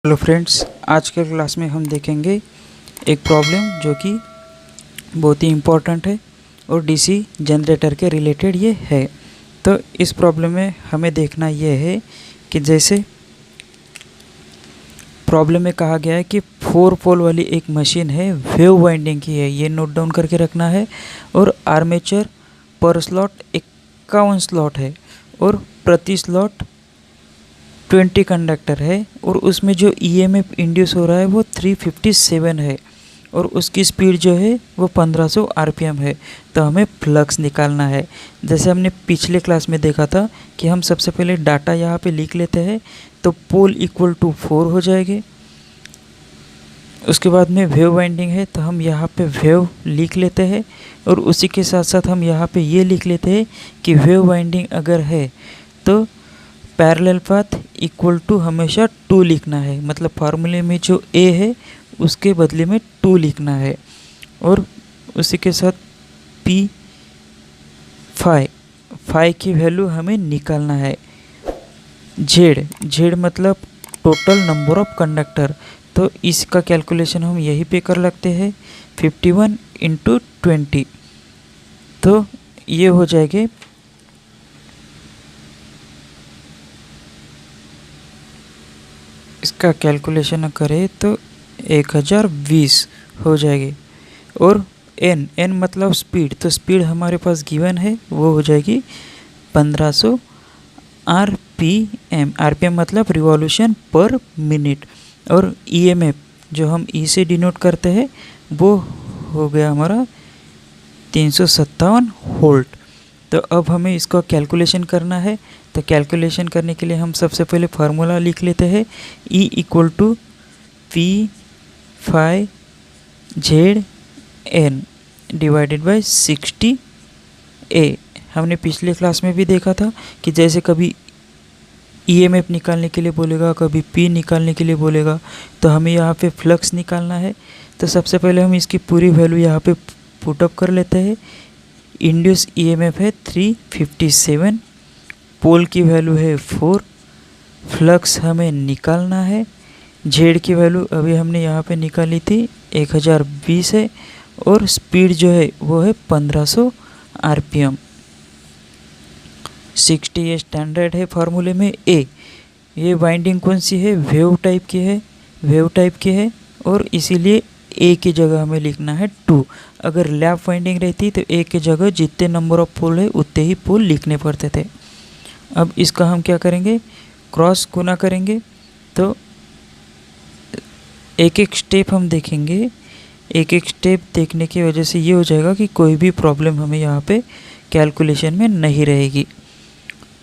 Hello friends, आज के class में हम देखेंगे एक प्रॉब्लम जो कि बहुत ही इम्पोर्टेंट है और डीसी जनरेटर के रिलेटेड ये है। तो इस प्रॉब्लम में हमें देखना ये है कि जैसे प्रॉब्लम में कहा गया है कि 4 पोल वाली एक मशीन है, वेव वाइंडिंग की है, ये नोट डाउन करके रखना है। और आर्मेचर पर स्लॉट 51 स्लॉट है और प्रति स्लॉट 20 कंडक्टर है और उसमें जो ईएमएफ इंड्यूस हो रहा है वो 357 है और उसकी स्पीड जो है वो 1500 आरपीएम है। तो हमें फ्लक्स निकालना है। जैसे हमने पिछले क्लास में देखा था कि हम सबसे पहले डाटा यहाँ पे लिख लेते हैं, तो पोल इक्वल टू 4 हो जाएंगे। उसके बाद में वेव वाइंडिंग है तो हम यहाँ पे वेव लिख लेते हैं और उसी के साथ साथ हम यहाँ पे ये लिख लेते हैं कि वेव वाइंडिंग अगर है तो पैरेलल पाथ इक्वल टू हमेशा 2 लिखना है। मतलब फार्मूले में जो ए है उसके बदले में 2 लिखना है। और उसी के साथ पी फाई की वैल्यू हमें निकालना है। जेड मतलब टोटल नंबर ऑफ कंडक्टर, तो इसका कैलकुलेशन हम यहीं पे कर लगते हैं 51 × 20। तो ये हो जाएगा इसका कैलकुलेशन करें तो 1020 हो जाएगी। और एन मतलब स्पीड, तो स्पीड हमारे पास गिवन है वो हो जाएगी 1500 आरपीएम। आरपीएम मतलब रिवॉल्यूशन पर मिनट। और ईएमएफ जो हम ई से डिनोट करते हैं वो हो गया हमारा 357 वोल्ट। तो अब हमें इसका कैलकुलेशन करना है। तो कैलकुलेशन करने के लिए हम सबसे पहले फार्मूला लिख लेते हैं, E = P phi Z N divided by 60A। हमने पिछले क्लास में भी देखा था कि जैसे कभी ईएमएफ निकालने के लिए बोलेगा, कभी P निकालने के लिए बोलेगा, तो हमें यहाँ पे फ्लक्स निकालना है। तो सबसे पहले हम इसकी पूरी वैल्यू यहाँ पे पुटअप कर लेते हैं। इंड्यूस ईएमएफ है 357, पोल की वैल्यू है 4, फ्लक्स हमें निकालना है। जेड की वैल्यू अभी हमने यहाँ पे निकाली थी 1020 है और स्पीड जो है वो है 1500 आरपीएम। 60 ये स्टैंडर्ड है फार्मूले में। ए ये वाइंडिंग कौन सी है, वेव टाइप की है और इसीलिए ए की जगह हमें लिखना है 2। अगर लैप वाइंडिंग रहती तो ए की जगह जितने नंबर ऑफ पोल है उतने ही पोल लिखने पड़ते थे। अब इसका हम क्या करेंगे, क्रॉस गुना करेंगे। तो एक एक स्टेप हम देखेंगे। एक एक स्टेप देखने की वजह से ये हो जाएगा कि कोई भी प्रॉब्लम हमें यहाँ पे कैलकुलेशन में नहीं रहेगी।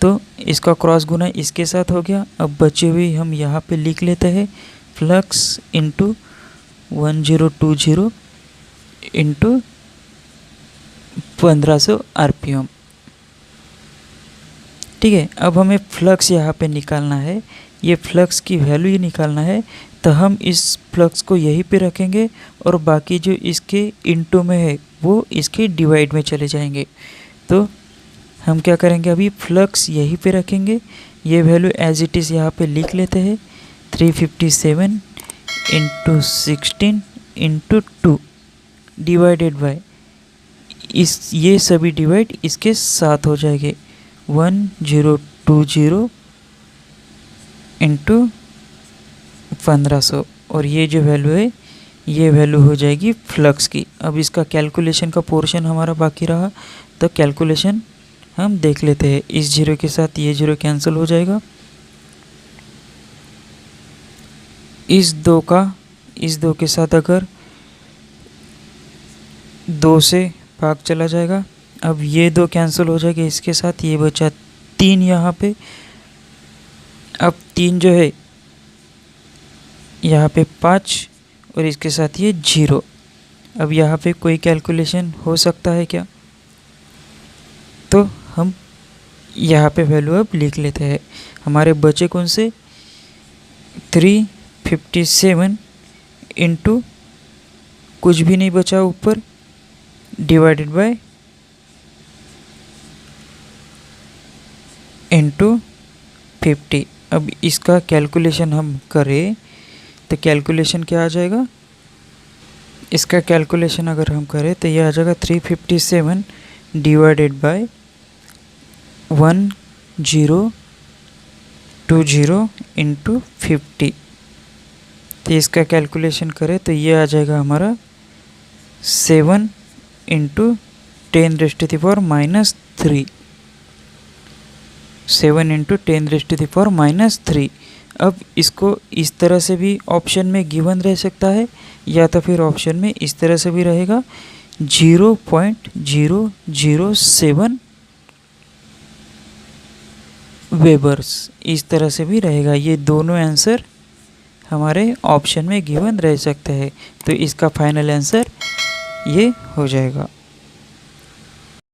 तो इसका क्रॉस गुना इसके साथ हो गया। अब बचे हुए हम यहाँ पे लिख लेते हैं फ्लक्स इंटू 1020 इंटू 1500 आरपीएम। ठीक है, अब हमें फ्लक्स यहाँ पे निकालना है, ये फ्लक्स की वैल्यू ही निकालना है। तो हम इस फ्लक्स को यहीं पे रखेंगे और बाकी जो इसके इनटू में है वो इसके डिवाइड में चले जाएंगे। तो हम क्या करेंगे, अभी फ्लक्स यहीं पे रखेंगे, ये वैल्यू एज इट इज़ यहाँ पे लिख लेते हैं 357 × 16 × 2 डिवाइडेड बाय इस, ये सभी डिवाइड इसके साथ हो जाएंगे 1020 इंटू 1500 और ये जो वैल्यू है ये वैल्यू हो जाएगी फ्लक्स की। अब इसका कैलकुलेशन का पोर्शन हमारा बाकी रहा, तो कैलकुलेशन हम देख लेते हैं। इस जीरो के साथ ये जीरो कैंसिल हो जाएगा, इस दो के साथ अगर 2 से भाग चला जाएगा। अब ये 2 कैंसिल हो जाएगा, इसके साथ ये बचा 3 यहाँ पे। अब 3 जो है यहाँ पे 5 और इसके साथ ये 0। अब यहाँ पे कोई कैलकुलेशन हो सकता है क्या, तो हम यहाँ पे वैल्यू अब लिख लेते हैं। हमारे बचे कौन से 357 इंटू कुछ भी नहीं बचा ऊपर डिवाइडेड बाय इंटू 50। अब इसका कैलकुलेशन हम करें तो कैलकुलेशन क्या आ जाएगा, इसका कैलकुलेशन अगर हम करें तो ये आ जाएगा 357 डिवाइडेड बाय 1020 इंटू 50। तो इसका कैलकुलेशन करें तो ये आ जाएगा हमारा 7 इंटू 10⁻³ 7 इंटू 10⁻³ अब इसको इस तरह से भी ऑप्शन में गिवन रह सकता है, या तो फिर ऑप्शन में इस तरह से भी रहेगा 0.007 वेबर्स, इस तरह से भी रहेगा। ये दोनों आंसर हमारे ऑप्शन में गिवन रह सकते हैं, तो इसका फाइनल आंसर ये हो जाएगा।